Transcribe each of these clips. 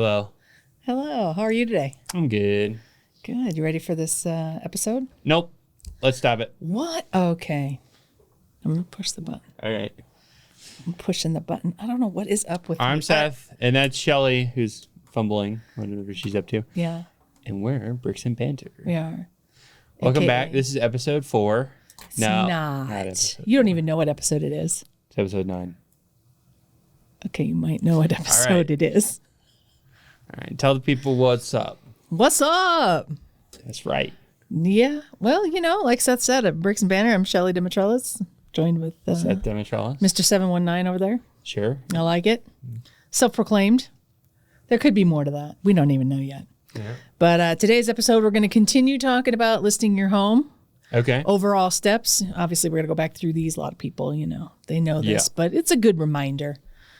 Hello. Hello. How are you today? I'm good. Good. You ready for this episode? Nope. Let's stop it. What? Okay. I'm going to push the button. All right. I'm pushing the button. I don't know what is up with I'm me. Seth, and that's Shelly, who's fumbling, whatever she's up to. Yeah. And we're Bricks and Banter. We are. Welcome AKA. back. This is episode 4. It's no, not. episode You don't even know what episode it is. It's episode 9. Okay, you might know what episode it is. All right. Tell the people what's up. What's up? That's right. Yeah. Well, you know, like Seth said, at Bricks and Banter, I'm Shelly Dimitralis, joined with Seth Dimitralis. Mr. 719 over there. Sure. I like it. Self-proclaimed. There could be more to that. We don't even know yet. Yeah. But today's episode, we're going to continue talking about listing your home. Okay. Overall steps. Obviously, we're going to go back through these. A lot of people, you know, they know this, but it's a good reminder.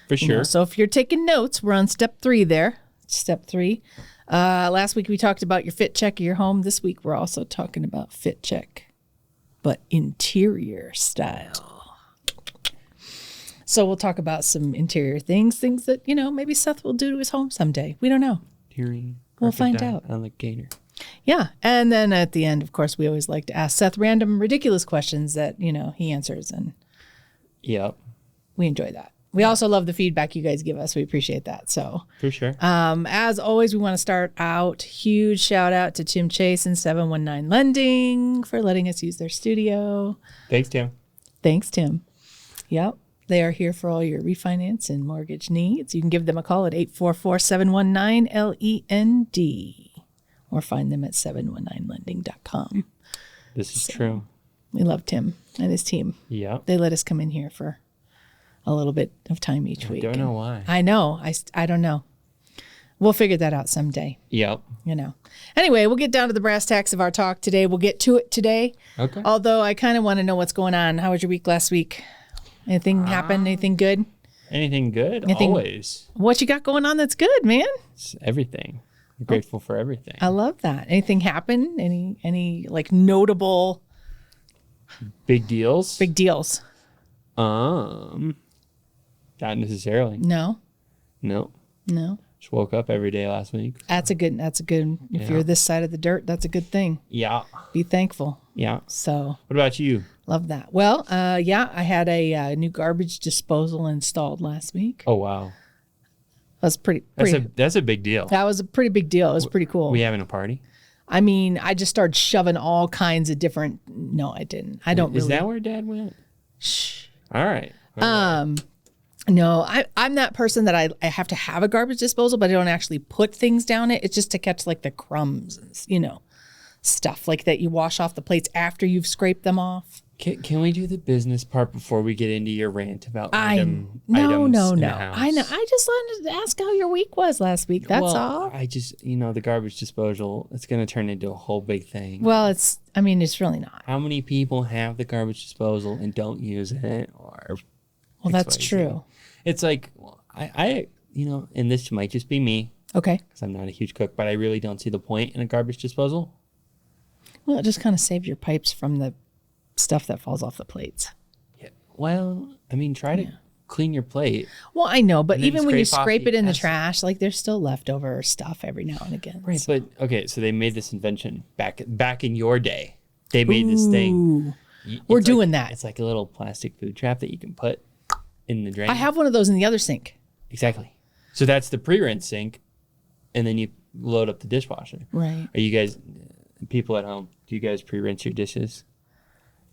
For sure. You know, so if you're taking notes, we're on step 3 there. Step 3. Last week, we talked about your fit check of your home. This week, we're also talking about fit check, but interior style. So we'll talk about some interior things that, you know, maybe Seth will do to his home someday. We don't know. We'll find out. Alligator. Yeah. And then at the end, of course, we always like to ask Seth random, ridiculous questions that, you know, he answers. And Yep. we enjoy that. We also love the feedback you guys give us. We appreciate that. So, For sure. as always, we want to start out. Huge shout out to Tim Chase and 719 Lending for letting us use their studio. Thanks, Tim. Thanks, Tim. Yep. They are here for all your refinance and mortgage needs. You can give them a call at 844-719-LEND or find them at 719lending.com. This is true. We love Tim and his team. Yep. They let us come in here for a little bit of time each week. I don't know why. I know. I don't know. We'll figure that out someday. Yep. You know. Anyway, we'll get down to the brass tacks of our talk today. We'll get to it today. Okay. Although I kind of want to know what's going on. How was your week last week? Anything happen? Anything good? Anything good? Anything- Always. What you got going on that's good, man? It's everything. I'm grateful for everything. I love that. Anything happen? Any like notable Big deals? big deals? Not necessarily. No. No. Just woke up every day last week. That's a good. If you're this side of the dirt, that's a good thing. Yeah. Be thankful. Yeah. So What about you? love that. Well, yeah, I had a new garbage disposal installed last week. Oh, wow. That's pretty. That's a big deal. That was a pretty big deal. It was pretty cool. We having a party? I mean, I just started shoving all kinds of different. No, I didn't. I don't. Is really. that where Dad went? Shh. All right. No, I'm that person that I have to have a garbage disposal, but I don't actually put things down it. It's just to catch like the crumbs and, you know, stuff like that you wash off the plates after you've scraped them off. Can we do the business part before we get into your rant about No. items in the house? I know. I just wanted to ask how your week was last week. That's all. I just, the garbage disposal, it's going to turn into a whole big thing. Well, it's really not. How many people have the garbage disposal and don't use it? Or Well, that's XYZ? true. It's like, I and this might just be me Okay. because I'm not a huge cook, but I really don't see the point in a garbage disposal. Well, it just kind of saves your pipes from the stuff that falls off the plates. Yeah. Well, try to clean your plate. Well, I know, but And then even when you scrape off scrape the it in the acid. trash, like there's still leftover stuff every now and again. Right, but okay, so they made this invention back in your day. They made this thing. Ooh. We're doing that. It's like a little plastic food trap that you can put in the drain. I have one of those in the other sink. Exactly. So that's the pre-rinse sink, and then you load up the dishwasher. Right. Are you guys, people at home, do you guys pre-rinse your dishes?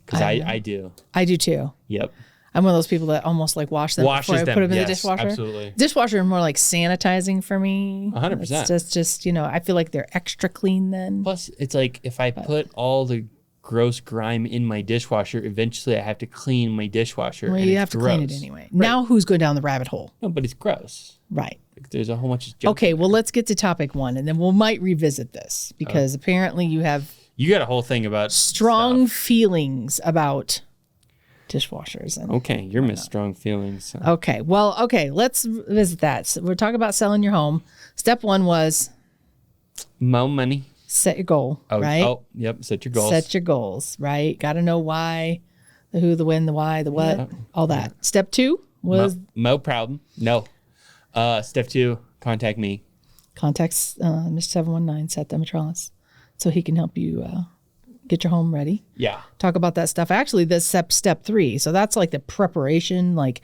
Because I do. I do too. Yep. I'm one of those people that almost like wash them before I put them in the dishwasher. Absolutely. Dishwasher are more like sanitizing for me. 100%. It's just I feel like they're extra clean then. Plus, it's like if I put all the gross grime in my dishwasher, eventually I have to clean my dishwasher. Well, and you it's have to gross. clean it anyway. Now who's going down the rabbit hole? No, but it's gross. Right. Like, there's a whole bunch of junk. Okay, well, let's get to topic 1, and then we might revisit this because apparently you have You got a whole thing about strong stuff. feelings about dishwashers. And Okay, you're Miss Strong Feelings. So. okay, well, let's visit that. So we're talking about selling your home. Step 1 was Mo money. set your goal, Oh, right? Oh, yep. Set your goals. Set your goals, right? Got to know why, the who, the when, the why, the what, Yeah. all that. Step 2 was Mo problem. No. Step 2, contact me. contact Mr. 719, Seth Demetralis, so he can help you get your home ready. Yeah. Talk about that stuff. Actually, this step 3. So that's like the preparation, like,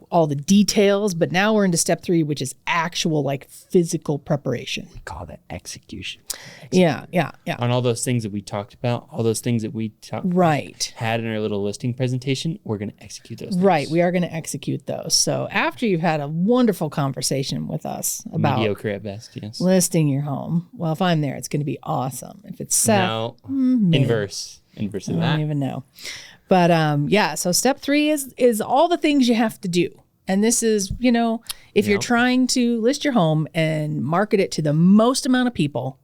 all the details. But now we're into step 3, which is actual like physical preparation. We call that execution. Yeah. On all those things that we talked about, all those things that we had in our little listing presentation, we're going to execute those things. Right. We are going to execute those. So after you've had a wonderful conversation with us about mediocre at best, yes, listing your home. Well, if I'm there, it's going to be awesome. If it's Seth, no, inverse of that. I don't even know. But so step 3 is all the things you have to do. And this is, if you're trying to list your home and market it to the most amount of people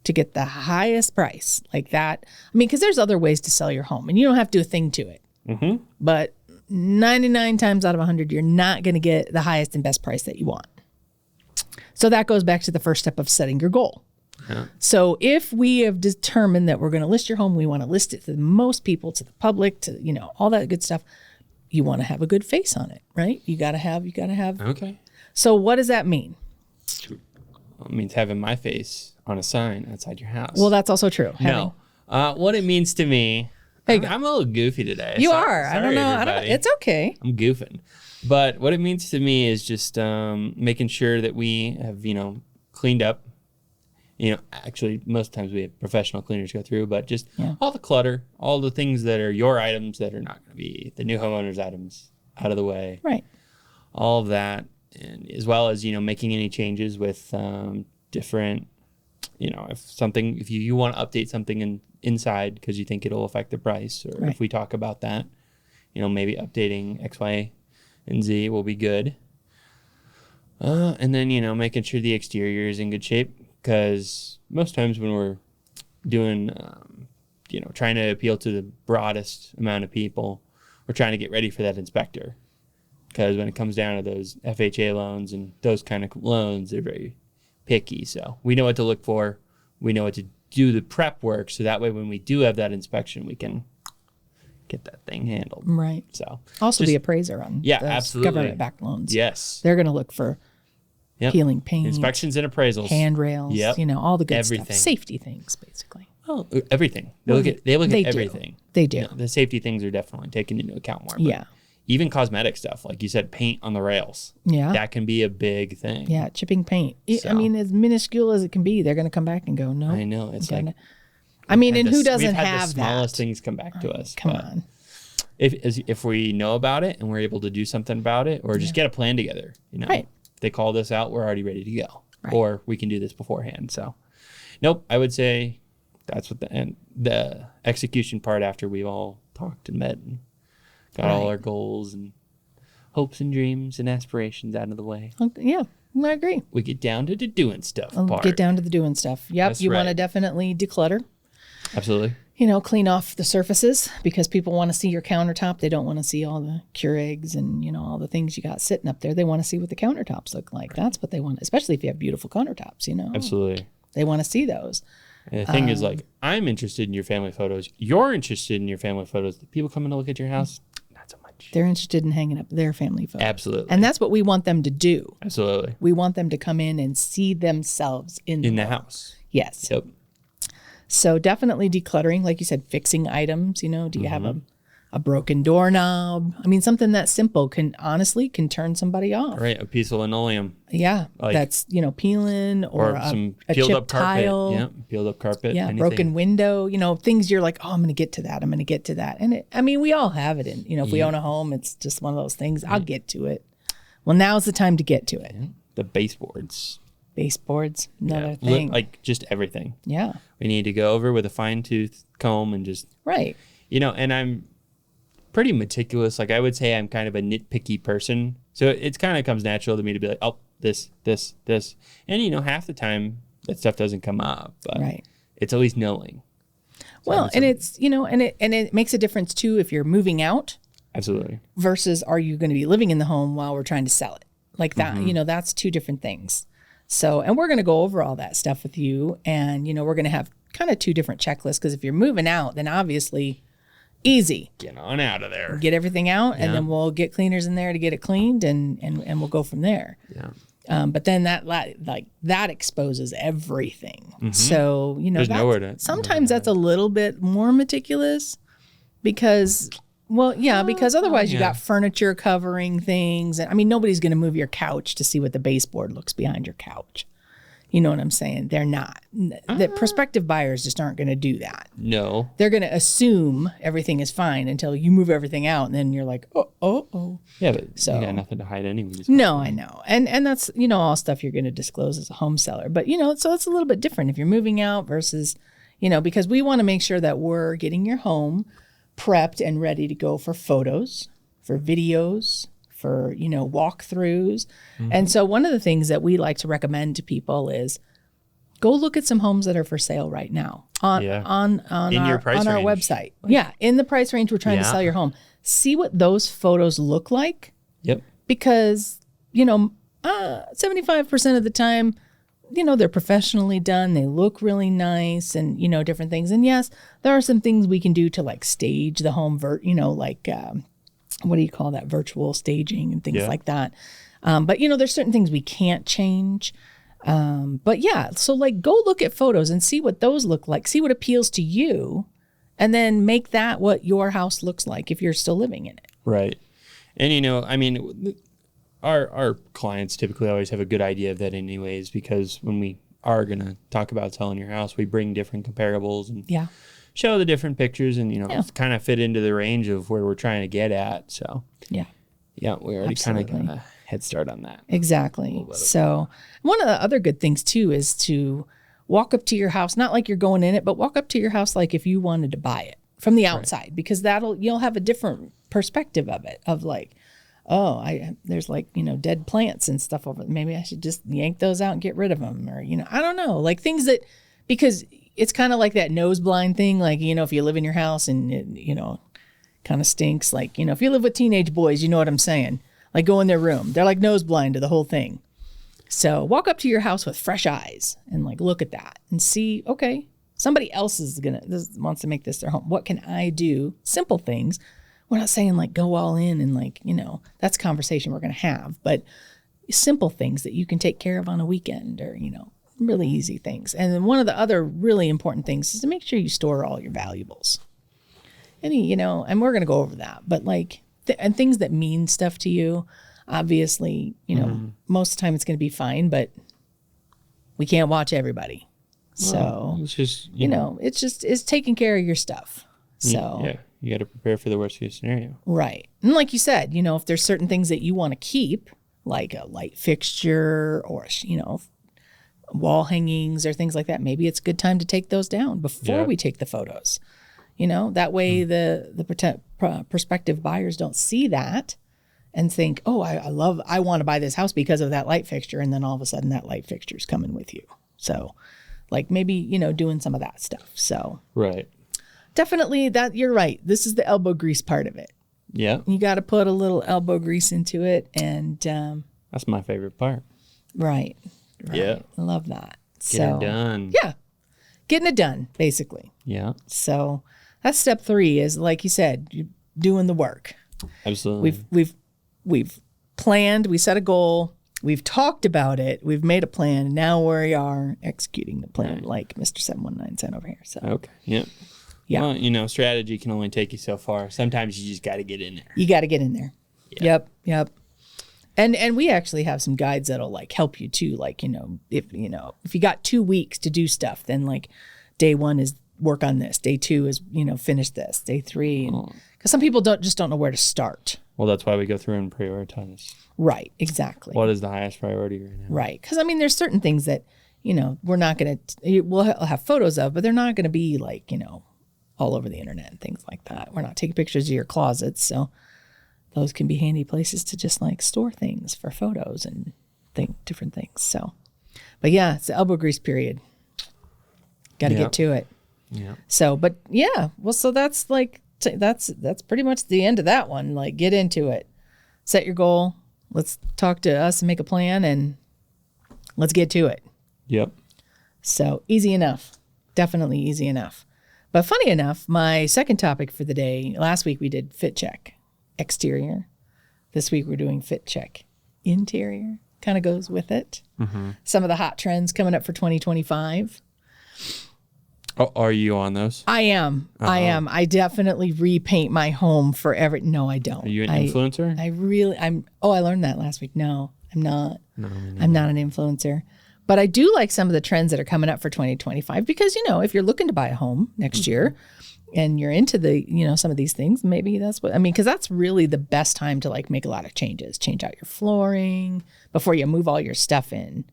to get the highest price like that. I mean, because there's other ways to sell your home and you don't have to do a thing to it. Mm-hmm. But 99 times out of 100, you're not going to get the highest and best price that you want. So that goes back to the first step of setting your goal. Yeah. So if we have determined that we're going to list your home, we want to list it to the most people, to the public, to, all that good stuff. You want to have a good face on it, right? You got to have. Okay. So what does that mean? It means having my face on a sign outside your house. Well, that's also true. No. What it means to me, I'm a little goofy today. You are. I don't know. It's okay. I'm goofing. But what it means to me is just making sure that we have, cleaned up. Actually, most times we have professional cleaners go through, but just all the clutter, all the things that are your items that are not going to be the new homeowner's items out of the way. Right. All of that, and as well as, making any changes with different, if you want to update something inside because you think it'll affect the price, or if we talk about that, maybe updating X, Y, and Z will be good. And then, making sure the exterior is in good shape. Because most times when we're doing, trying to appeal to the broadest amount of people, we're trying to get ready for that inspector. Because when it comes down to those FHA loans and those kind of loans, they're very picky. So we know what to look for. We know what to do the prep work. So that way when we do have that inspection, we can get that thing handled. Right. So also the appraiser on absolutely. Government-backed loans. Yes. They're going to look for peeling paint, inspections and appraisals, handrails, all the good everything. Stuff, safety things, basically. Oh, everything. They look at everything. They do. The safety things are definitely taken into account more. Yeah. Even cosmetic stuff, like you said, paint on the rails. Yeah. That can be a big thing. Yeah, chipping paint. So, I mean, as minuscule as it can be, they're going to come back and go, no. I know. It's like. And who doesn't we've had have the smallest things come back to us. Come on. If we know about it and we're able to do something about it, or just get a plan together, Right. They call this out, we're already ready to go. Right. Or we can do this beforehand. So, nope, I would say that's what the execution part after we've all talked and met and got all our goals and hopes and dreams and aspirations out of the way. Yeah, I agree. We get down to the doing stuff part. Get down to the doing stuff. Yep, That's want to definitely declutter. Absolutely. Clean off the surfaces because people want to see your countertop. They don't want to see all the Keurigs and, all the things you got sitting up there. They want to see what the countertops look like. That's what they want, especially if you have beautiful countertops, Absolutely. They want to see those. And the thing is, I'm interested in your family photos. You're interested in your family photos. The people coming to look at your house, not so much. They're interested in hanging up their family photos. Absolutely. And that's what we want them to do. Absolutely. We want them to come in and see themselves in the house. Yes. Yep. So definitely decluttering, like you said, fixing items. Do you have a broken doorknob? I mean, something that simple can turn somebody off. Right, a piece of linoleum. Yeah, that's peeling or some a peeled chipped up carpet. tile. Yeah, peeled up carpet. Yeah, anything. Broken window. Things you're like, oh, I'm going to get to that. I'm going to get to that. And we all have it. And if we own a home, it's just one of those things. I'll get to it. Well, now's the time to get to it. Yeah. The baseboards. Baseboards, another thing. Like just everything. Yeah. We need to go over with a fine-tooth comb and just... Right. And I'm pretty meticulous. Like I would say I'm kind of a nitpicky person. So it kind of comes natural to me to be like, oh, this. And, half the time that stuff doesn't come up. But it's at least knowing. Well, and it's, and it makes a difference too if you're moving out. Absolutely. Versus are you going to be living in the home while we're trying to sell it? Like that, that's two different things. So, and we're going to go over all that stuff with you. And, we're going to have kind of two different checklists because if you're moving out, then obviously easy. Get on out of there. Get everything out and then we'll get cleaners in there to get it cleaned and we'll go from there. Yeah. But then that exposes everything. So, There's nowhere to. Sometimes that's a little bit more meticulous because otherwise you got furniture covering things. And I mean, nobody's going to move your couch to see what the baseboard looks behind your couch. You know what I'm saying? They're not. The prospective buyers just aren't going to do that. No. They're going to assume everything is fine until you move everything out, and then you're like, oh. Yeah, but you got nothing to hide anyways. No, I know. And that's, all stuff you're going to disclose as a home seller. But, so it's a little bit different if you're moving out versus, because we want to make sure that we're getting your home prepped and ready to go for photos, for videos, for, walkthroughs. And so one of the things that we like to recommend to people is go look at some homes that are for sale right now on our website. Yeah. In the price range we're trying to sell your home. See what those photos look like. Yep. Because, 75% of the time, they're professionally done. They look really nice and, different things. And yes, there are some things we can do to like stage the home, what do you call that? Virtual staging and things like that. But there's certain things we can't change. So like go look at photos and see what those look like. See what appeals to you and then make that what your house looks like if you're still living in it. Right. And, I mean, our clients typically always have a good idea of that anyways, because when we are going to talk about selling your house, we bring different comparables and show the different pictures and, kind of fit into the range of where we're trying to get at. So, we already kind of got a head start on that. Exactly. So one of the other good things too is to walk up to your house, not like you're going in it, but walk up to your house like if you wanted to buy it from the outside, because you'll have a different perspective of it, of like, there's like, dead plants and stuff over. Maybe I should just yank those out and get rid of them. Or, I don't know, like things that, because it's kind of like that nose blind thing. Like, if you live in your house and it, kind of stinks, like, if you live with teenage boys, you know what I'm saying? Like go in their room. They're like nose blind to the whole thing. So walk up to your house with fresh eyes and like, look at that and see, okay, somebody else wants to make this their home. What can I do? Simple things. We're not saying like go all in and like, that's a conversation we're going to have, but simple things that you can take care of on a weekend or, really easy things. And then one of the other really important things is to make sure you store all your valuables. And we're going to go over that, but like, and things that mean stuff to you, obviously, most of the time it's going to be fine, but we can't watch everybody. So it's just, it's taking care of your stuff. So you got to prepare for the worst case scenario. Right. And like you said, if there's certain things that you want to keep, like a light fixture or, wall hangings or things like that, maybe it's a good time to take those down before we take the photos. That way the prospective buyers don't see that and think, oh, I want to buy this house because of that light fixture. And then all of a sudden that light fixture is coming with you. So like maybe, doing some of that stuff. So right. Definitely that you're right. This is the elbow grease part of it. Yeah. You got to put a little elbow grease into it. And that's my favorite part. Right. Yeah. I love that. Getting it done. Yeah. Getting it done, basically. Yeah. So that's step 3 is, like you said, you're doing the work. Absolutely. We've planned, we set a goal, we've talked about it, we've made a plan. Now we are executing the plan, like Mr. 719 said over here. So okay. Yeah. Yeah. Well, strategy can only take you so far. Sometimes you just got to get in there. You got to get in there. Yeah. Yep. And we actually have some guides that'll like help you too. Like, if you got 2 weeks to do stuff, then like day 1 is work on this. Day 2 is, finish this. Day 3. Because some people don't know where to start. Well, that's why we go through and prioritize. Right. Exactly. What is the highest priority right now? Right. Because there's certain things that, we're not going to, we'll have photos of, but they're not going to be like, all over the internet and things like that. We're not taking pictures of your closets. So those can be handy places to just like store things for photos and different things. So, but yeah, it's the elbow grease period. Got to get to it. Yeah. So, but yeah, well, so that's like, that's pretty much the end of that one. Like get into it, set your goal. Let's talk to us and make a plan and let's get to it. Yep. So easy enough. Definitely easy enough. But funny enough, my second topic for the day, last week we did fit check exterior. This week we're doing fit check interior. kind of goes with it. Some of the hot trends coming up for 2025. Oh, are you on those? I am. I definitely repaint my home for No, I don't. Are you an influencer? I learned that last week. No, I'm not. No, I'm not an influencer. But I do like some of the trends that are coming up for 2025 because, if you're looking to buy a home next year and you're into some of these things, maybe because that's really the best time to like make a lot of changes. Change out your flooring before you move all your stuff in,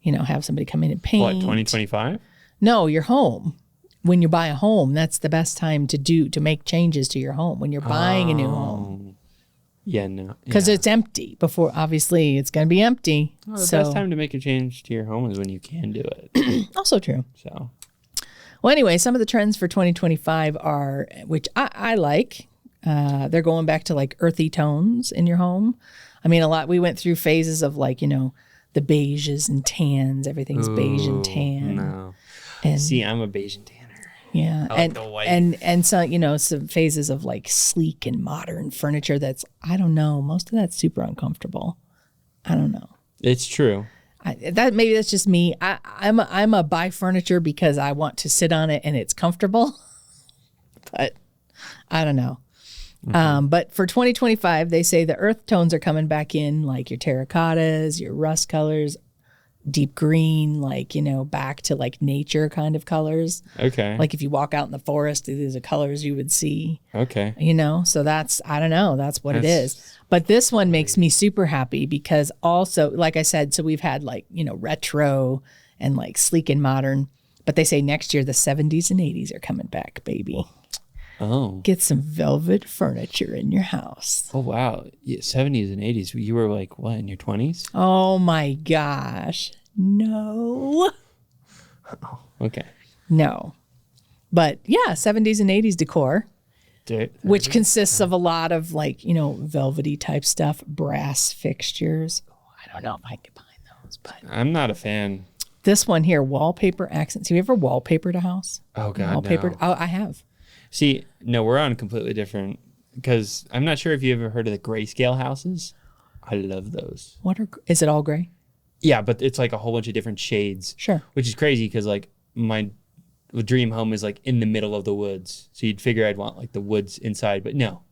have somebody come in and paint. What, 2025? No, your home. When you buy a home, that's the best time to make changes to your home when you're buying a new home. Yeah, no. Because it's empty before, obviously, it's going to be empty. Well, the best time to make a change to your home is when you can do it. Also true. So, well, anyway, some of the trends for 2025 are, which I like, they're going back to like earthy tones in your home. I mean, we went through phases of like, the beiges and tans. Everything's beige and tan. No. And, see, I'm a beige and tanner. Yeah, I like the white. and so some phases of like sleek and modern furniture. That's I don't know. Most of that's super uncomfortable. I don't know. It's true. Maybe that's just me. I'm a buy furniture because I want to sit on it and it's comfortable. But I don't know. But for 2025, they say the earth tones are coming back in, like your terracottas, your rust colors, deep green, like, back to like nature kind of colors. Okay. Like if you walk out in the forest, these are colors you would see. Okay. So I don't know. That's what it is. But this one makes me super happy because also, like I said, so we've had like, retro and like sleek and modern. But they say next year the 70s and 80s are coming back, baby. Oh. Get some velvet furniture in your house. Oh, wow. Yeah, 70s and 80s. You were like, what, in your 20s? Oh, my gosh. No. Oh, okay. No. But yeah, 70s and 80s decor, which consists of a lot of like, velvety type stuff, brass fixtures. Oh, I don't know if I can find those, but I'm not a fan. This one here, wallpaper accents. Have you ever wallpapered a house? Oh, God, wallpapered? no. Oh, I have. See, no, we're on completely different, because I'm not sure if you ever heard of the grayscale houses. I love those. Is it all gray? Yeah, but it's like a whole bunch of different shades. Sure. Which is crazy because like my dream home is like in the middle of the woods. So you'd figure I'd want like the woods inside, but no.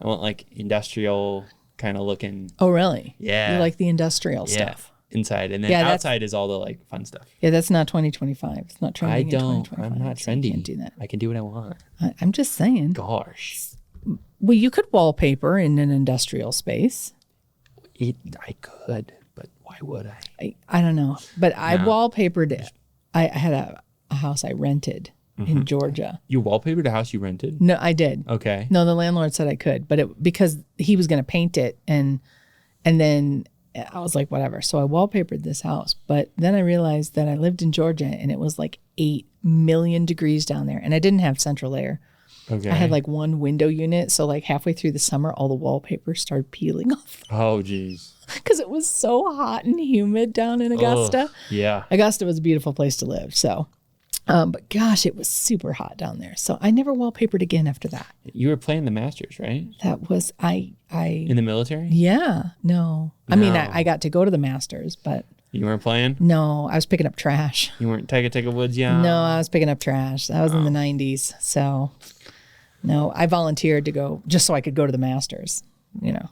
I want like industrial kind of looking. Oh, really? Yeah. You like the industrial stuff. Inside. And then outside is all the like fun stuff. Yeah, that's not 2025. It's not trending in 2025. I'm not so trendy. you can't do that. I can do what I want. I'm just saying. Gosh. Well, you could wallpaper in an industrial space. I could, but why would I? I don't know. But I wallpapered. I had a house I rented in Georgia. You wallpapered a house you rented? No, I did. Okay. No, the landlord said I could, but because he was going to paint it and then I was like, whatever. So I wallpapered this house. But then I realized that I lived in Georgia and it was like 8 million degrees down there. And I didn't have central air. Okay. I had like one window unit. So like halfway through the summer, all the wallpaper started peeling off. Oh, geez. Because it was so hot and humid down in Augusta. Ugh, yeah. Augusta was a beautiful place to live. So, but gosh, it was super hot down there. So I never wallpapered again after that. You were playing the Masters, right? That was, In the military? Yeah. No. I mean, I got to go to the Masters, but. You weren't playing? No, I was picking up trash. You weren't Take Woods, yeah? No, I was picking up trash. That was in the 90s. So, no, I volunteered to go just so I could go to the Masters, Yeah.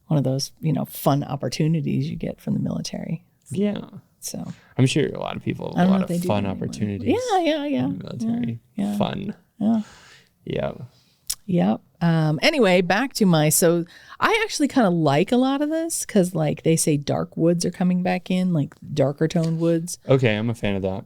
One of those, fun opportunities you get from the military. Yeah. So I'm sure a lot of people have a lot of fun opportunities. Yeah. In the military. Yeah. Fun. Yeah. Yeah. Yep. Anyway, back to so I actually kind of like a lot of this because like they say dark woods are coming back in, like darker toned woods. Okay, I'm a fan of that.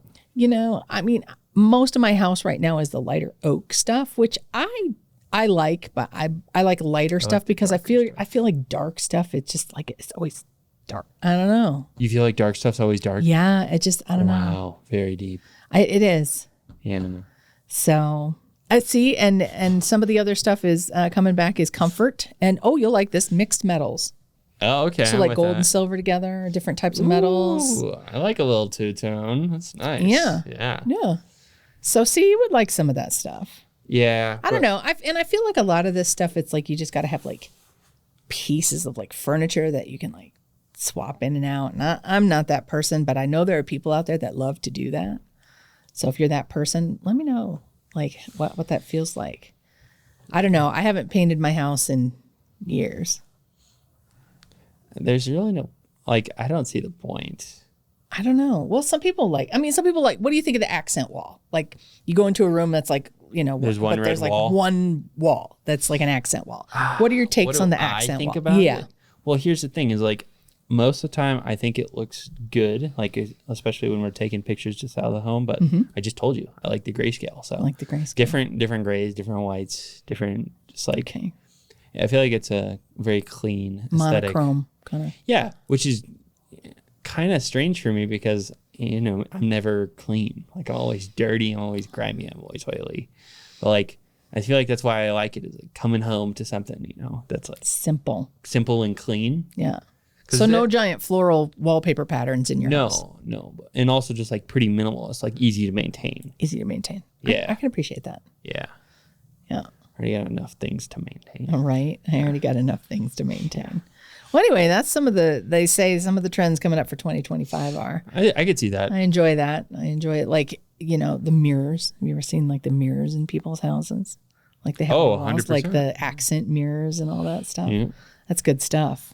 I mean, most of my house right now is the lighter oak stuff, which I like, but I like lighter stuff because I feel like dark stuff. It's just like it's always dark. I don't know. You feel like dark stuff's always dark? Yeah, it just I don't know. Wow, very deep. It is. Yeah, no. So I see, and some of the other stuff is coming back is comfort, and you'll like this mixed metals. Oh, okay. So like gold and silver together, different types of metals. Ooh, I like a little two-tone. That's nice. Yeah. Yeah. Yeah. So see, you would like some of that stuff. Yeah. I don't know. I feel like a lot of this stuff, it's like you just got to have like pieces of like furniture that you can like swap in and out. And I'm not that person, but I know there are people out there that love to do that. So if you're that person, let me know like what that feels like. I don't know. I haven't painted my house in years. There's really no, like, I don't see the point. I don't know. Well, some people like, what do you think of the accent wall? Like you go into a room that's like, there's one red like wall. one wall that's like an accent wall. What are your takes on the accent I think wall? about Yeah. it? Well, here's the thing is like most of the time I think it looks good, like especially when we're taking pictures just out of the home. But I just told you I like the grayscale. So I like the grayscale. Different grays, different whites, different just like. Okay. I feel like it's a very clean aesthetic. Monochrome kind of. Yeah, which is kind of strange for me because I'm never clean. Like I'm always dirty, I'm always grimy, I'm always oily. But like I feel like that's why I like it is like coming home to something, that's like Simple and clean. Yeah. So no giant floral wallpaper patterns in your house. No. And also just like pretty minimalist, like easy to maintain. Easy to maintain. Yeah. I can appreciate that. Yeah. Yeah. Already got enough things to maintain. All right. I already got enough things to maintain. Well, anyway, that's they say some of the trends coming up for 2025 are. I could see that. I enjoy that. I enjoy it. Like, the mirrors. Have you ever seen like the mirrors in people's houses? Like they have walls, 100%. like the accent mirrors and all that stuff. Yeah. That's good stuff.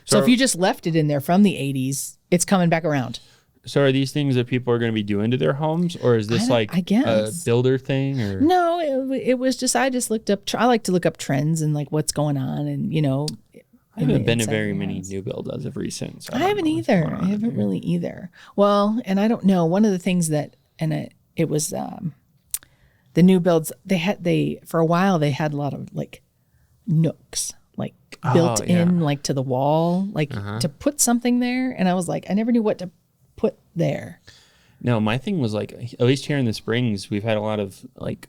So if you just left it in there from the 80s, it's coming back around. So are these things that people are going to be doing to their homes, or is this I guess a builder thing? Or no, it was just I just looked up. I like to look up trends and like what's going on, and I haven't been to very many new builds as of recent. So I haven't either. I haven't really either. Well, and I don't know. One of the things that it was the new builds. For a while they had a lot of like nooks, like built in, like to the wall, like to put something there. And I was like, I never knew what to put there. No, my thing was like, at least here in the Springs, we've had a lot of like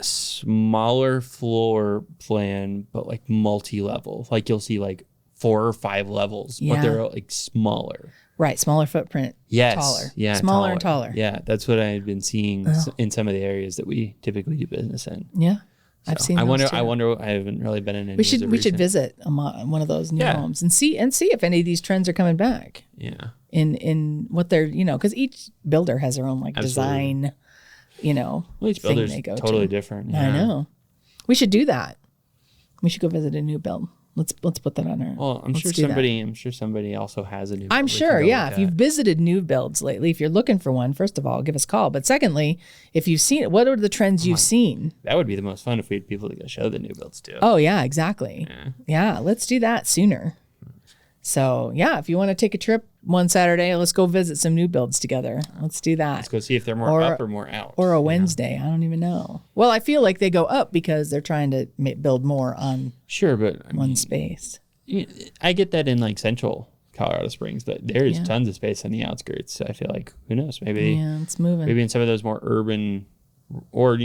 smaller floor plan, but like multi-level. Like you'll see like 4 or 5 levels, but they're like smaller. Right, smaller footprint. Yes. Taller. Yeah. Smaller and taller. Yeah, that's what I had been seeing in some of the areas that we typically do business in. Yeah. I've seen I those wonder. too. I haven't really been in any. We should visit one of those new homes and see if any of these trends are coming back. Yeah. In what they're because each builder has their own like design, Well, each thing builder's they go totally to. different. Yeah. I know. We should do that. We should go visit a new build. Let's put that on our. Well, I'm sure somebody also has a new. I'm sure, yeah. If you've visited new builds lately, if you're looking for one, first of all, give us a call. But secondly, if you've seen it, what are the trends you've seen? That would be the most fun if we had people to go show the new builds too. Oh yeah, exactly. Yeah, let's do that sooner. So yeah, if you want to take a trip one Saturday, let's go visit some new builds together. Let's do that. Let's go see if they're more up or more out. Or a Wednesday. I don't even know. Well, I feel like they go up because they're trying to build more on one space. I get that in like central Colorado Springs, but there's tons of space on the outskirts. So I feel like, who knows, maybe it's moving. Maybe in some of those more urban or,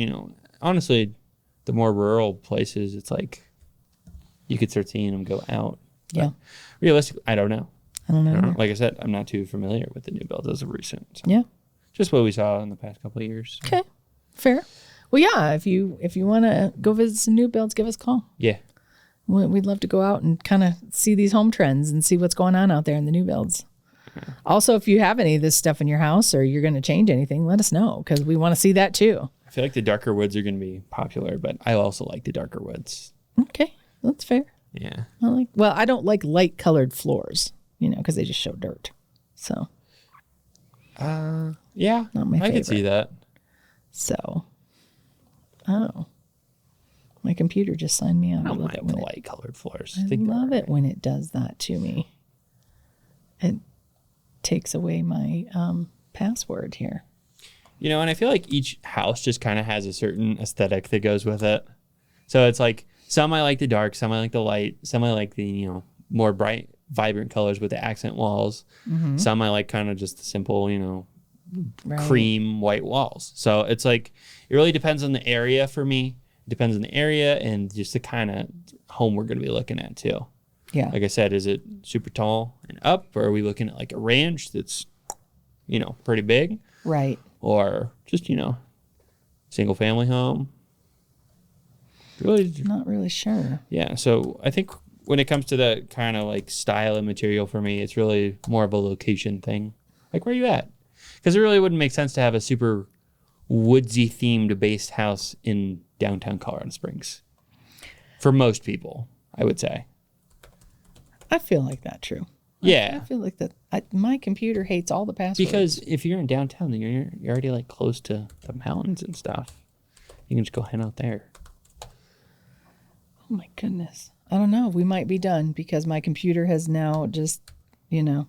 honestly, the more rural places, it's like you could start seeing them go out. Yeah. Realistically, I don't know. I don't know. Like I said, I'm not too familiar with the new builds as of recent. So. Yeah. Just what we saw in the past couple of years. Okay. Fair. Well, yeah, if you want to go visit some new builds, give us a call. Yeah. We'd love to go out and kind of see these home trends and see what's going on out there in the new builds. Yeah. Also, if you have any of this stuff in your house or you're going to change anything, let us know because we want to see that too. I feel like the darker woods are going to be popular, but I also like the darker woods. Okay. That's fair. Yeah. I don't like light colored floors, because they just show dirt. So. Yeah. Not my favorite. I could see that. So. Oh. My computer just signed me out. I don't like the light colored floors. I love it when it does that to me. It takes away my password here. And I feel like each house just kind of has a certain aesthetic that goes with it. So it's like, some I like the dark, some I like the light, some I like the, more bright, vibrant colors with the accent walls. Mm-hmm. Some I like kind of just the simple, cream white walls. So it's like, it really depends on the area for me. It depends on the area and just the kind of home we're going to be looking at too. Yeah. Like I said, is it super tall and up, or are we looking at like a ranch that's, pretty big? Right. Or just, single family home? Really? Not really sure. Yeah. So I think when it comes to the kind of like style and material for me, it's really more of a location thing. Like, where are you at? Because it really wouldn't make sense to have a super woodsy themed based house in downtown Colorado Springs. For most people, I would say. I feel like that's true. Yeah. I feel like that. My computer hates all the passwords. Because if you're in downtown, then you're already like close to the mountains and stuff. You can just go hang out there. Oh my goodness. I don't know. We might be done because my computer has now just, It's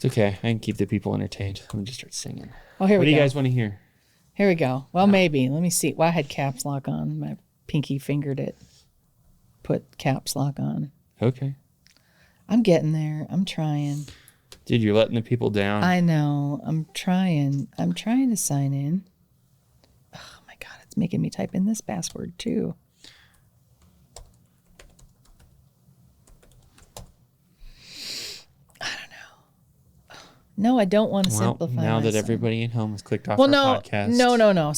okay. I can keep the people entertained. I'm going to just start singing. Oh, here we go. What do you guys want to hear? Here we go. Well, maybe. Let me see. Well, I had caps lock on. My pinky fingered it. Put caps lock on. Okay. I'm getting there. I'm trying. Dude, you're letting the people down. I know. I'm trying. I'm trying to sign in. Oh my God. It's making me type in this password too. No, I don't want to simplify now that myself. everybody at home has clicked off our podcast. No.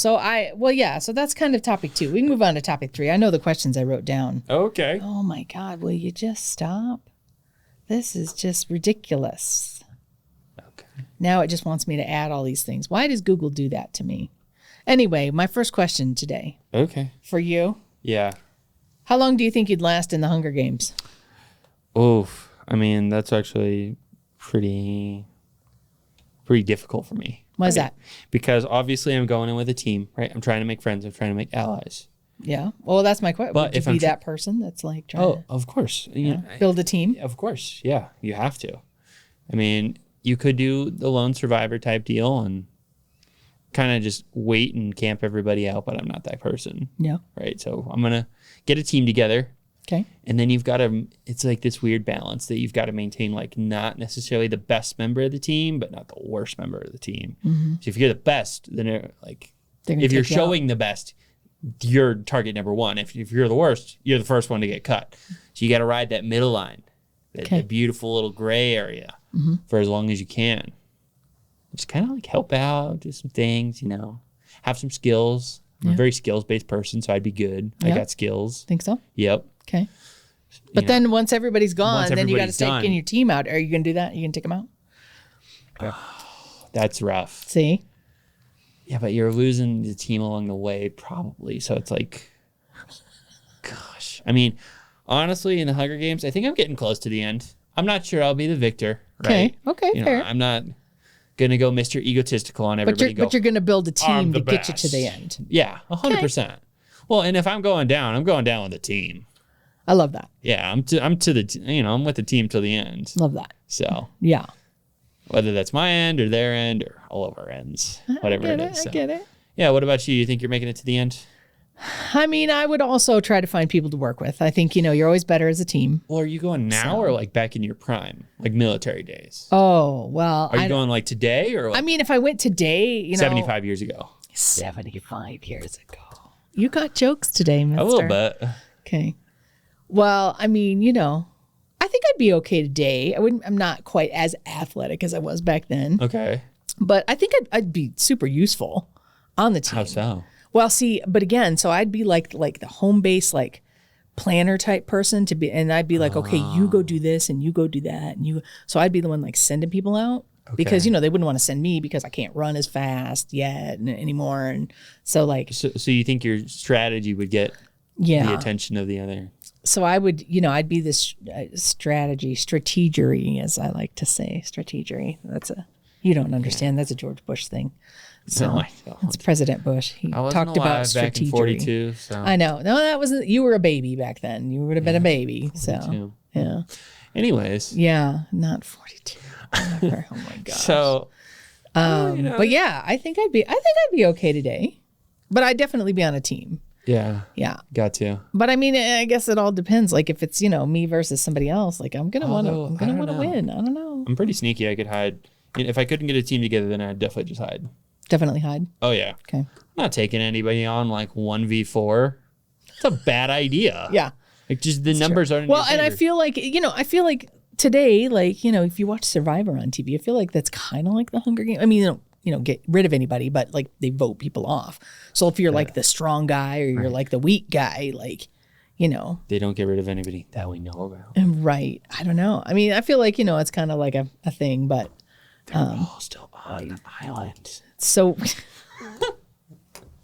So that's kind of topic 2. We can move on to topic 3. I know the questions I wrote down. Okay. Oh my God, will you just stop? This is just ridiculous. Okay. Now it just wants me to add all these things. Why does Google do that to me? Anyway, my first question today. Okay. For you. Yeah. How long do you think you'd last in the Hunger Games? Oof. I mean, that's actually pretty difficult for me. Why is that? Because obviously I'm going in with a team, right? I'm trying to make friends. I'm trying to make allies. Yeah. Well, that's my question. But Would if you I'm be that person that's like trying to of course. build a team? Of course. Yeah, you have to. I mean, you could do the lone survivor type deal and kind of just wait and camp everybody out, but I'm not that person. Yeah. Right? So I'm going to get a team together. Okay. And then you've got to, it's like this weird balance that you've got to maintain, like not necessarily the best member of the team, but not the worst member of the team. Mm-hmm. So if you're the best, then if you're showing the best, you're target number 1. If you're the worst, you're the first one to get cut. So you got to ride that middle line, that beautiful little gray area for as long as you can. Just kind of like help out, do some things, have some skills. I'm a very skills-based person, so I'd be good. Yeah. I got skills. Think so? Yep. Okay. But then once everybody's gone, then you got to start getting your team out. Are you going to do that? You going to take them out? Okay. That's rough. See? Yeah, but you're losing the team along the way, probably. So it's like, gosh. I mean, honestly, in the Hunger Games, I think I'm getting close to the end. I'm not sure I'll be the victor, right? Okay, fair. I'm not going to go Mr. Egotistical on everybody. But you're going to build a team to get you to the end. Yeah, 100%. Well, and if I'm going down with a team. I love that. Yeah, I'm with the team till the end. Love that. So yeah, whether that's my end or their end or all of our ends, whatever it is. I get it. Yeah. What about you? You think you're making it to the end? I mean, I would also try to find people to work with. I think you're always better as a team. Well, are you going now or like back in your prime, like military days? Oh well, are you going like today or? Like I mean, if I went today, 75 years ago. 75 years ago. You got jokes today, mister. A little bit. Okay. Well, I mean, I think I'd be okay today. I'm not quite as athletic as I was back then. Okay. But I think I'd be super useful on the team. How so? Well, see, but again, so I'd be like the home base, like planner type person and I'd be like, okay, you go do this and you go do that. So I'd be the one like sending people out because, they wouldn't want to send me because I can't run as fast yet anymore. And so like. So you think your strategy would get the attention of the other? So I would, I'd be this strategery, as I like to say, strategery. You don't understand. That's a George Bush thing. So no, I don't. It's President Bush. He talked about strategery. Back in 42, so. I know. No, that wasn't, you were a baby back then. You would have been a baby. 42. So, yeah. Anyways. Yeah, not 42. Oh my gosh. So, but yeah, I think I'd be okay today, but I'd definitely be on a team. Yeah. Yeah. Got to. But I mean, I guess it all depends. Like if it's, me versus somebody else, like I'm going to want to win. I don't know. I'm pretty sneaky. I could hide. If I couldn't get a team together, then I'd definitely just hide. Definitely hide. Oh yeah. Okay. I'm not taking anybody on like 1v4. It's a bad idea. Yeah. Like just the numbers aren't. Well, and I feel like, today, like, if you watch Survivor on TV, I feel like that's kind of like the Hunger Games. I mean, get rid of anybody, but like they vote people off. So if you're like the strong guy or you're like the weak guy, like, you know. They don't get rid of anybody that we know about. Right. I don't know. I mean, I feel like, you know, it's kind of like a thing, but. They're all still on the island. So,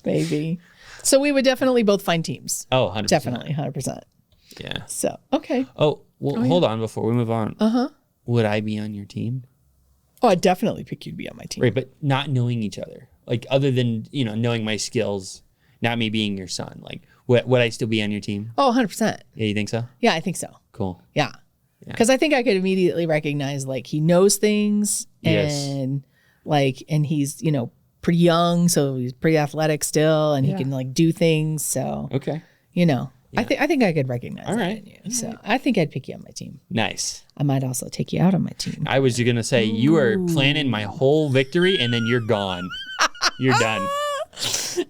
baby. So we would definitely both find teams. Oh, 100%. Definitely, 100%. Yeah. So, okay. Oh, well, hold on before we move on. Uh-huh. Would I be on your team? Oh, I'd definitely pick you to be on my team. Right, but not knowing each other. Like, other than, you know, knowing my skills, not me being your son. Like, would I still be on your team? Oh, 100%. Yeah, you think so? Yeah, I think so. Cool. Yeah. Because I think I could immediately recognize, like, he knows things and, like, and he's, you know, pretty young, so he's pretty athletic still, and he can, like, do things. So, Okay. you know, I think I could recognize All that right. in you. So I think I'd pick you on my team. Nice. I might also take you out on my team. I was going to say, you are planning my whole victory, and then you're gone. You're done.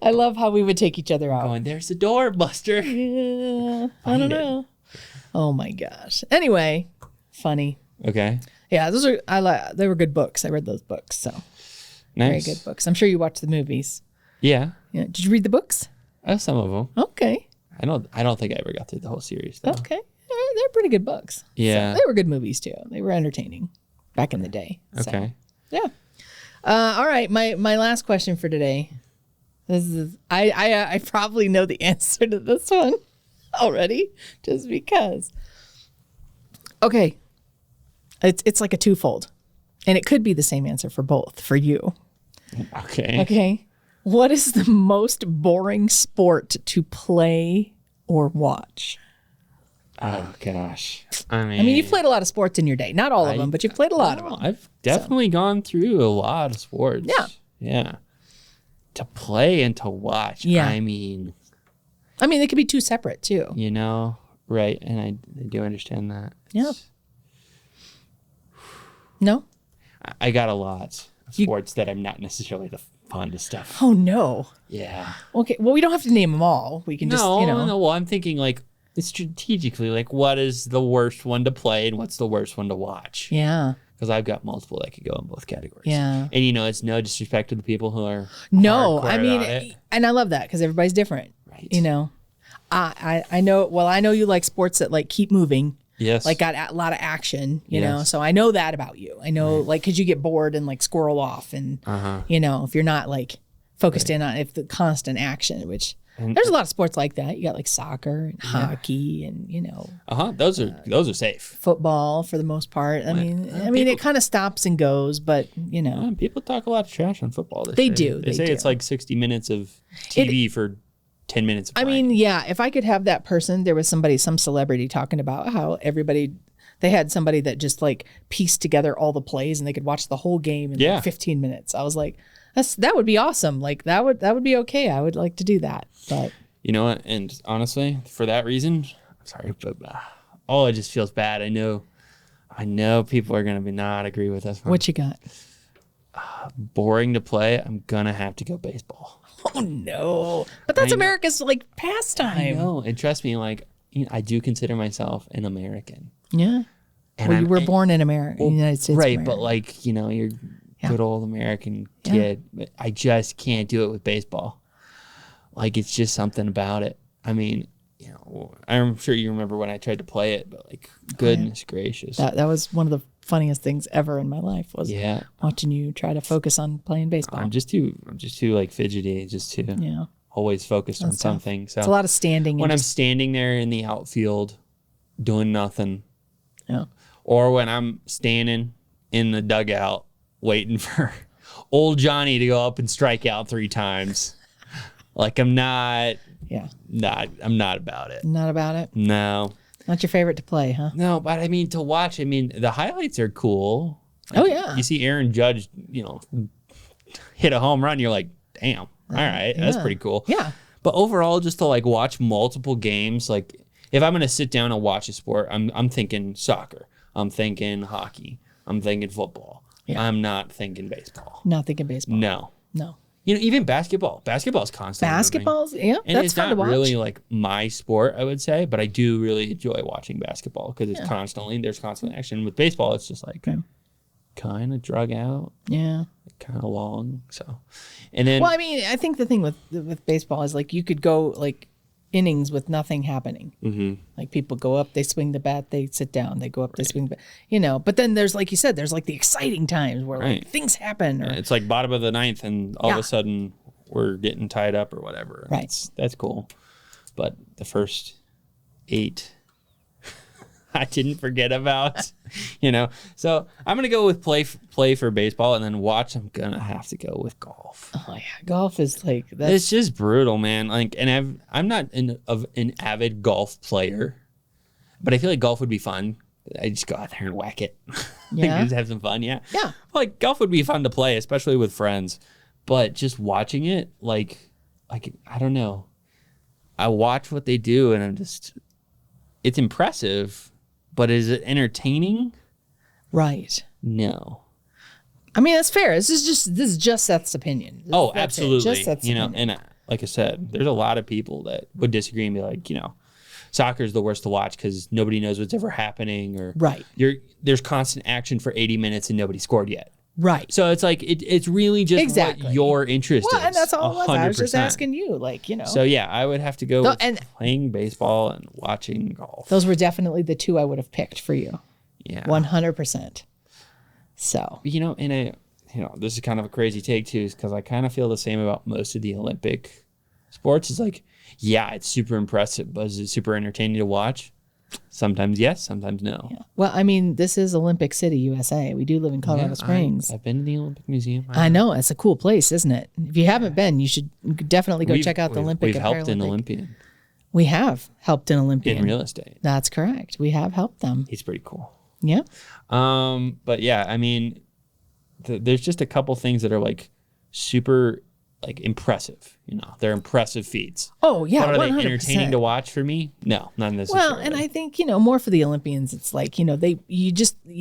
I love how we would take each other out. Going, there's the door, Buster. Yeah, I don't know. Oh my gosh. Anyway, funny. Okay. Yeah, they were good books. I read those books, so Nice. very good books. I'm sure you watched the movies. Yeah. Yeah. Did you read the books? Some of them. Okay. I don't think I ever got through the whole series, though. Okay. They're pretty good books. Yeah. So they were good movies too. They were entertaining back in the day. So, Okay. yeah. All right. My last question for today. This is I probably know the answer to this one already, just because. Okay. It's like a twofold. And it could be the same answer for both, for you. Okay. Okay. What is the most boring sport to play or watch? Oh, gosh. I mean, you've played a lot of sports in your day. Not all of them, but you've played a lot of them. I've definitely gone through a lot of sports. Yeah. Yeah. To play and to watch. Yeah. I mean, they could be two separate too. you know, right. And I do understand that. Yeah. No? I got a lot of sports that I'm not necessarily the fondest stuff. Oh, no. Yeah. Okay. Well, we don't have to name them all. We can just, you know. No. Well, I'm thinking like strategically, like what is the worst one to play and what's the worst one to watch? Yeah. Because I've got multiple that could go in both categories. Yeah. And you know, it's no disrespect to the people who are No, hardcore about it. and I love that because everybody's different. Right. You know, I know. Well, I know you like sports that like keep moving. Yes. Like got a lot of action. You know, Yes. so I know that about you. I know, like, because you get bored and like squirrel off, and you know, if you're not like focused in on if the constant action, which there's a lot of sports like that. You got like soccer and hockey, and you know, Those are safe. football for the most part. I mean, it kind of stops and goes, but you know, People talk a lot of trash on football. They do. They say do. it's like 60 minutes of TV for 10 minutes of I playing. mean, yeah, if I could have that person, there was some celebrity talking about how they had somebody that just like pieced together all the plays and they could watch the whole game in like 15 minutes. I was like, that would be awesome. Like that would be okay. I would like to do that. But you know what? And honestly, for that reason, I'm sorry, but it just feels bad. I know people are going to not agree with us. What you got? Boring to play. I'm going to have to go baseball. Oh no. But that's America's like pastime. I know. And trust me, like, you know, I do consider myself an American. Yeah. And you were born in America, United States. Right, America. but like, you know, you're good old American kid. But I just can't do it with baseball. Like, it's just something about it. I mean, you know, I'm sure you remember when I tried to play it, but like, goodness gracious. That was one of the funniest things ever in my life was Yeah. watching you try to focus on playing baseball. I'm just too like fidgety, just too always focused on something. So it's a lot of standing. when I'm standing there in the outfield doing nothing, yeah. or when I'm standing in the dugout waiting for old Johnny to go up and strike out 3 times, like I'm not about it. Not about it. No. Not your favorite to play, huh? No, but I mean to watch. I mean the highlights are cool. Oh yeah. You see Aaron Judge, you know, hit a home run. You're like, damn. All right, that's pretty cool. Yeah. But overall, just to like watch multiple games, like if I'm gonna sit down and watch a sport, I'm thinking soccer, I'm thinking hockey, I'm thinking football. Yeah. I'm not thinking baseball. Not thinking baseball. No. You know, even basketball. Basketball's constantly Basketball's moving. And that's it's fun not to watch. really like my sport, I would say, but I do really enjoy watching basketball because it's there's constant action. With baseball, it's just like kind of drug out. Yeah. Kind of long. So, and then well, I mean, I think the thing with baseball is like you could go like innings with nothing happening. Mm-hmm. Like people go up, they swing the bat, they sit down, they go up, they swing the bat, but then there's, like you said, there's like the exciting times where like things happen. Or, it's like bottom of the ninth and all of a sudden we're getting tied up or whatever. Right. That's cool. But the first 8, I didn't forget about, So I'm going to go with play for baseball, and then watch. I'm going to have to go with golf. Oh yeah. Golf is like, it's just brutal, man. Like, and I'm not an avid golf player, but I feel like golf would be fun. I just go out there and whack it. Yeah. Just have some fun. Yeah. Yeah. Like golf would be fun to play, especially with friends, but just watching it, like, I don't know. I watch what they do and it's impressive. But is it entertaining? Right. No. I mean, that's fair. This is just Seth's opinion. That's Absolutely. Just Seth's opinion. And like I said, there's a lot of people that would disagree and be like, soccer is the worst to watch because nobody knows what's ever happening, or there's constant action for 80 minutes and nobody scored yet. Right. So it's like it's really just what your interest is. And that's all it was. 100%. I was just asking you, So yeah, I would have to go with playing baseball and watching golf. Those were definitely the 2 I would have picked for you. Yeah. 100%. So. This is kind of a crazy take too, because I kind of feel the same about most of the Olympic sports. It's like, yeah, it's super impressive, but is it super entertaining to watch? Sometimes yes, sometimes no. Yeah. Well, I mean, this is Olympic City, USA. We do live in Colorado Springs. I've been to the Olympic Museum. I know. It's a cool place, isn't it? If you haven't been, you should definitely go check out the Olympic and Paralympic. We've helped an Olympian. We have helped an Olympian. In real estate. That's correct. We have helped them. He's pretty cool. Yeah. But yeah, I mean, there's just a couple things that are like super like impressive, they're impressive feats. Oh yeah. But are 100%. they entertaining to watch for me? No, not necessarily. Well, and I think, more for the Olympians, it's like, you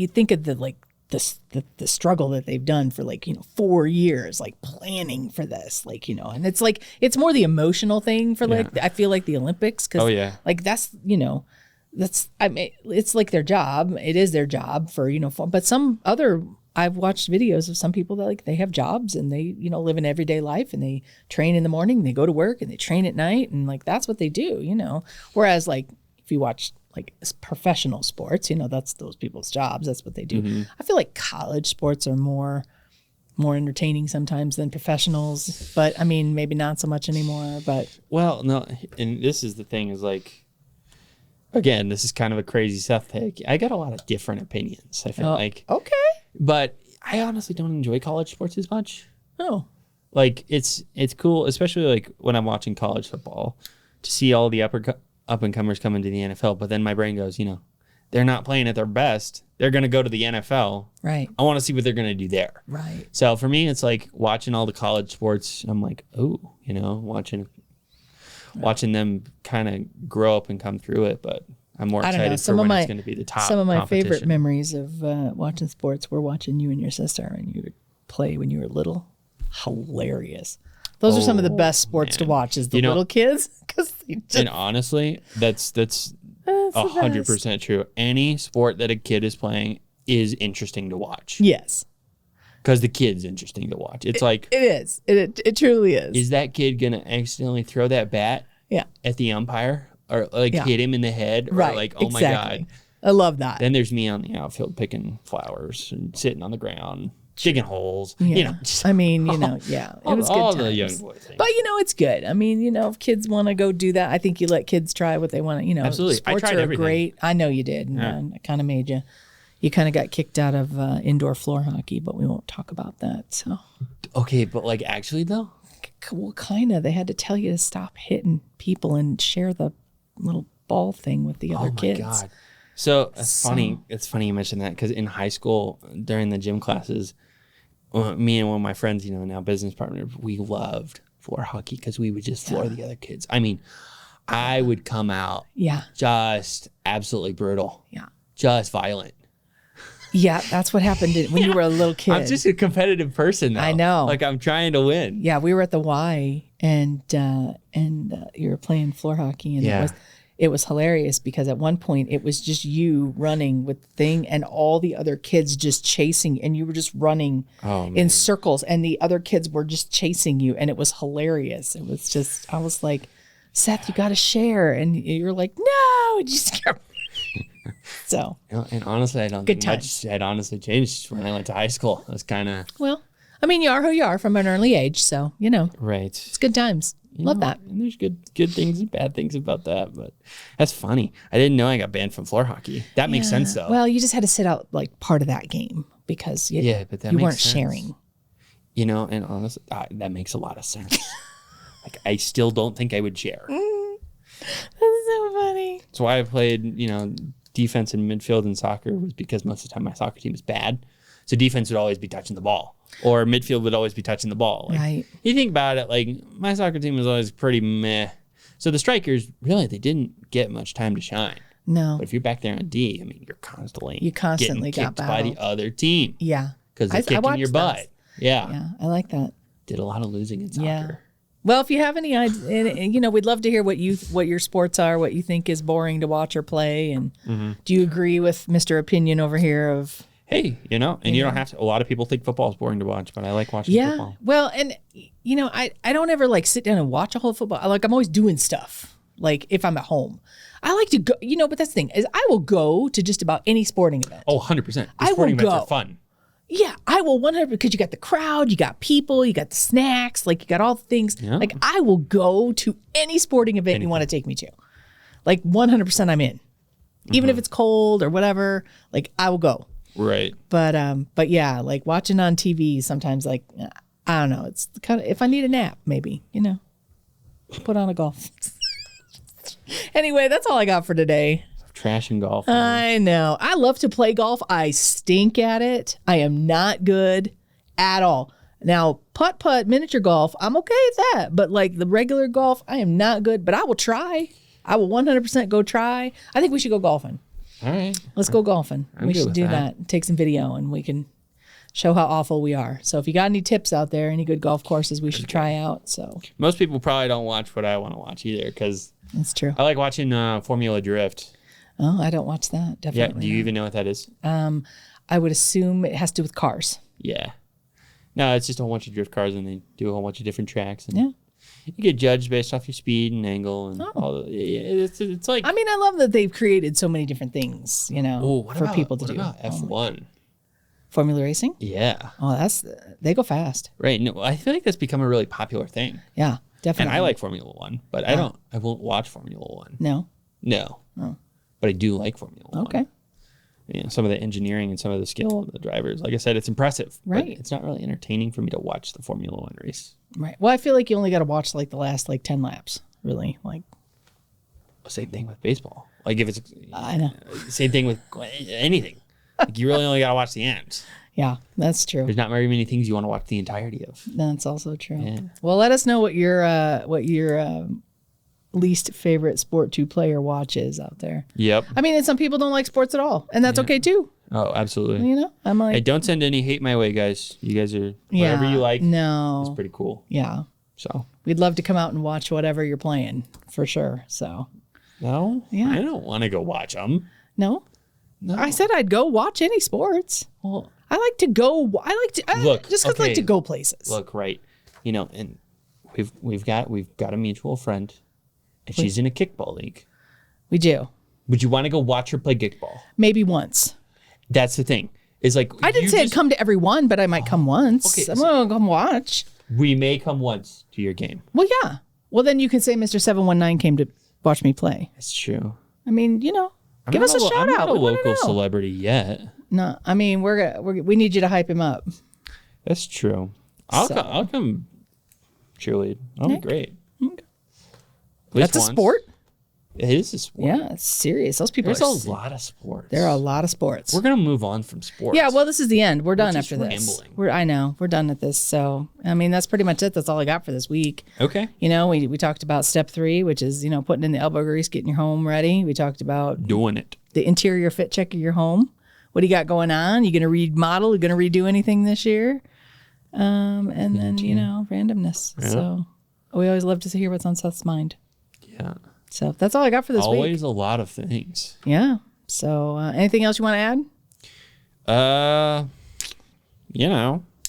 think of the struggle that they've done for 4 years, like planning for this, and it's like, it's more the emotional thing for I feel like the Olympics. Cause it's like their job. It is their job for, but some other, I've watched videos of some people that they have jobs and they, live an everyday life and they train in the morning, they go to work and they train at night. And that's what they do, whereas if you watch professional sports, that's those people's jobs. That's what they do. Mm-hmm. I feel like college sports are more entertaining sometimes than professionals, but I mean, maybe not so much anymore, but. Well, no. And this is the thing is again, this is kind of a crazy Seth take. I got a lot of different opinions. I feel like. Okay. But I honestly don't enjoy college sports as much. Oh. It's cool, especially when I'm watching college football, to see all the up and comers come into the NFL. But then my brain goes, they're not playing at their best. They're going to go to the NFL. Right. I want to see what they're going to do there. Right. So for me, it's like watching all the college sports. I'm like, oh, watching them kind of grow up and come through it. But I'm more excited for when it's going to be the top. Some of my favorite memories of watching sports were watching you and your sister and you would play when you were little. Hilarious. Those are some of the best sports to watch is the little kids. And honestly, that's 100% true. Any sport that a kid is playing is interesting to watch. Yes. Because the kid's interesting to watch. It's it is. It truly is. Is that kid going to accidentally throw that bat at the umpire? Or hit him in the head, or oh my God. I love that. Then there's me on the outfield picking flowers and sitting on the ground, digging holes. Yeah. It was good all times. the young boy things. But it's good. I mean, if kids want to go do that, I think you let kids try what they want to. Absolutely. Sports I tried are everything. great. I know you did. And I kind of made you. You kind of got kicked out of indoor floor hockey, but we won't talk about that. So. Okay, but actually though. Well, kind of. They had to tell you to stop hitting people and share the little ball thing with the other kids. Oh my God. So it's funny. It's funny you mentioned that because in high school during the gym classes, me and one of my friends, now business partners, we loved floor hockey because we would just floor the other kids. I mean, I would come out just absolutely brutal. Yeah. Just violent. Yeah, that's what happened when you were a little kid. I'm just a competitive person though. I know. I'm trying to win. Yeah, we were at the Y and you were playing floor hockey and it was hilarious because at one point it was just you running with the thing and all the other kids just chasing and you were just running in circles and the other kids were just chasing you and it was hilarious. It was just, I was like, Seth, you got to share. And you're like, no, and you just kept. So. And honestly, I don't think much had honestly changed when I went to high school. It was kind of. Well, I mean, you are who you are from an early age. So, Right. It's good times. Love that. And there's good things and bad things about that. But that's funny. I didn't know I got banned from floor hockey. That makes sense, though. Well, you just had to sit out like part of that game because you weren't sharing. And honestly, that makes a lot of sense. Like, I still don't think I would share. That's so funny. That's why I played, defense and midfield in soccer, was because most of the time my soccer team was bad. So defense would always be touching the ball, or midfield would always be touching the ball. Like, right. You think about it, like, my soccer team was always pretty meh. So the strikers, really, they didn't get much time to shine. No. But if you're back there on D, I mean, you're constantly getting got kicked by the other team. Yeah. Because they're kicking your butt. Those. Yeah. Yeah, I like that. Did a lot of losing in soccer. Yeah. Well, if you have any ideas, we'd love to hear what your sports are, what you think is boring to watch or play. And do you agree with Mr. Opinion over here of... Hey, you don't have to. A lot of people think football is boring to watch, but I like watching football. Well, and, I don't ever like sit down and watch a whole football. I'm always doing stuff, like if I'm at home. I like to go, but that's the thing, is I will go to just about any sporting event. Oh, 100%. I sporting will events go. are fun. Yeah, I will 100%, because you got the crowd, you got people, you got the snacks, like you got all the things. Yeah. Like I will go to any sporting event you want to take me to. Like 100% I'm in. Even if it's cold or whatever, like I will go. Right. But yeah, like watching on TV sometimes, like, I don't know, it's kind of, if I need a nap, maybe, put on a golf. Anyway, that's all I got for today. Trash and golf. I know. I love to play golf. I stink at it. I am not good at all. Now, putt, miniature golf, I'm okay at that. But like the regular golf, I am not good, but I will try. I will 100% go try. I think we should go golfing. All right. Let's go golfing. We should do that. that. Take some video and we can show how awful we are. So if you got any tips out there, any good golf courses we should try out. So most people probably don't watch what I want to watch either, because that's true. I like watching Formula Drift. Oh, I don't watch that. Definitely. Yeah. Do you even know what that is? I would assume it has to do with cars. Yeah. No, it's just a whole bunch of drift cars, and they do a whole bunch of different tracks. And yeah. You get judged based off your speed and angle and all the. It's like. I mean, I love that they've created so many different things, for people to do. What about F1? Formula racing? Yeah. Oh, they go fast. Right. No, I feel like that's become a really popular thing. Yeah, definitely. And I like Formula One, but I won't watch Formula One. No. Oh. But I do like Formula One. Okay. Some of the engineering and some of the skill of the drivers. Like I said, it's impressive. Right. But it's not really entertaining for me to watch the Formula One race. Right. Well, I feel like you only got to watch like the last 10 laps, really. Like. Same thing with baseball. Like if it's. I know. Same thing with anything. Like you really only got to watch the end. Yeah, that's true. There's not very many things you want to watch the entirety of. That's also true. Yeah. Well, let us know what your least favorite sport to play or watch is out there. Yep. I mean, and some people don't like sports at all, and that's okay too. Oh, absolutely. I'm like, hey, don't send any hate my way, guys. You guys are whatever you like. No, it's pretty cool. Yeah. So we'd love to come out and watch whatever you're playing for sure. So. No. Yeah. I don't want to go watch them. No. I said I'd go watch any sports. Well, I like to go. I like to look. Just because I like to go places. Look, right. And we've got a mutual friend. And she's in a kickball league. We do. Would you want to go watch her play kickball? Maybe once. That's the thing. Is like I didn't say I'd come to every one, but I might come once. Okay, I'm gonna come watch. We may come once to your game. Well, yeah. Well, then you can say Mr. 719 came to watch me play. That's true. I mean, give us a shout I'm out. not a local celebrity yet. No, I mean we need you to hype him up. That's true. I'll come cheerlead. That'll be great. Okay. That's a sport. It is a sport. Yeah, it's serious. Those people There's a lot of sports. There are a lot of sports. We're going to move on from sports. Yeah, well, this is the end. We're done just after this. rambling. I know. We're done at this. So, I mean, that's pretty much it. That's all I got for this week. Okay. We talked about step 3, which is, putting in the elbow grease, getting your home ready. We talked about doing it. The interior fit check of your home. What do you got going on? You going to remodel? You going to redo anything this year? And then, randomness. Yeah. So, we always love to hear what's on Seth's mind. Yeah. So that's all I got for this week. Always a lot of things. Yeah. So anything else you want to add?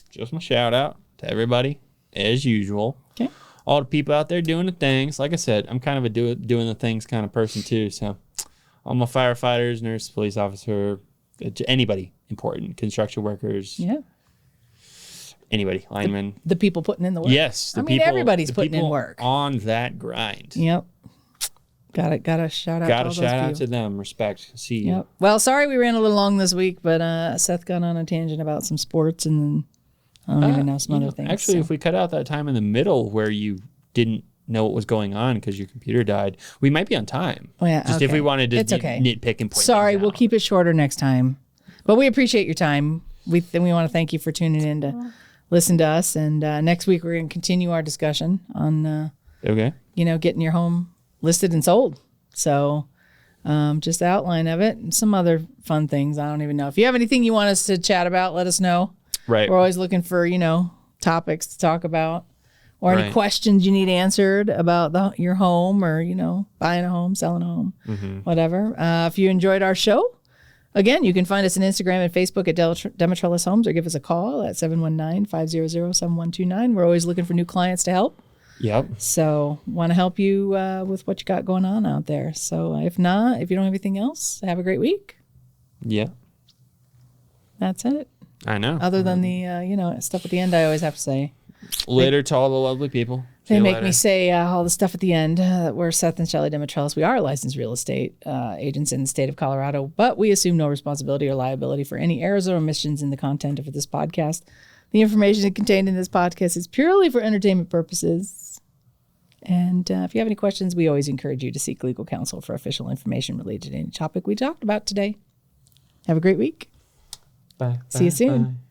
Just my shout out to everybody as usual. Okay. all the people out there doing the things. Like I said, I'm kind of a doing the things kind of person too. So all my firefighters, nurse, police officer, anybody important, construction workers. Yeah. Anybody, linemen. The people putting in the work. Yes. Everybody's putting in work. On that grind. Yep. Got to shout out to all those shout out people. to them. Respect. See you. Yep. Well, sorry we ran a little long this week, but Seth got on a tangent about some sports and I don't even know some other things. Actually, if we cut out that time in the middle where you didn't know what was going on because your computer died, we might be on time. Oh, yeah, Just if we wanted to nitpick and point Sorry, things we'll out. keep it shorter next time. But we appreciate your time. We want to thank you for tuning in to listen to us. And next week we're going to continue our discussion on getting your home listed and sold. So just the outline of it and some other fun things. I don't even know. If you have anything you want us to chat about, let us know. Right. We're always looking for, topics to talk about or any questions you need answered about your home or, buying a home, selling a home, whatever. If you enjoyed our show, again, you can find us on Instagram and Facebook at Demetrellis Homes or give us a call at 719-500-7129. We're always looking for new clients to help. Yep. So want to help you with what you got going on out there. So if you don't have anything else, have a great week. Yeah. That's it. I know. Other than the, stuff at the end, I always have to say. Later to all the lovely people. They make me say all the stuff at the end. We're Seth and Shelly Demetrellis. We are licensed real estate agents in the state of Colorado, but we assume no responsibility or liability for any errors or omissions in the content of this podcast. The information contained in this podcast is purely for entertainment purposes. And if you have any questions, we always encourage you to seek legal counsel for official information related to any topic we talked about today. Have a great week. Bye. See you soon. Bye.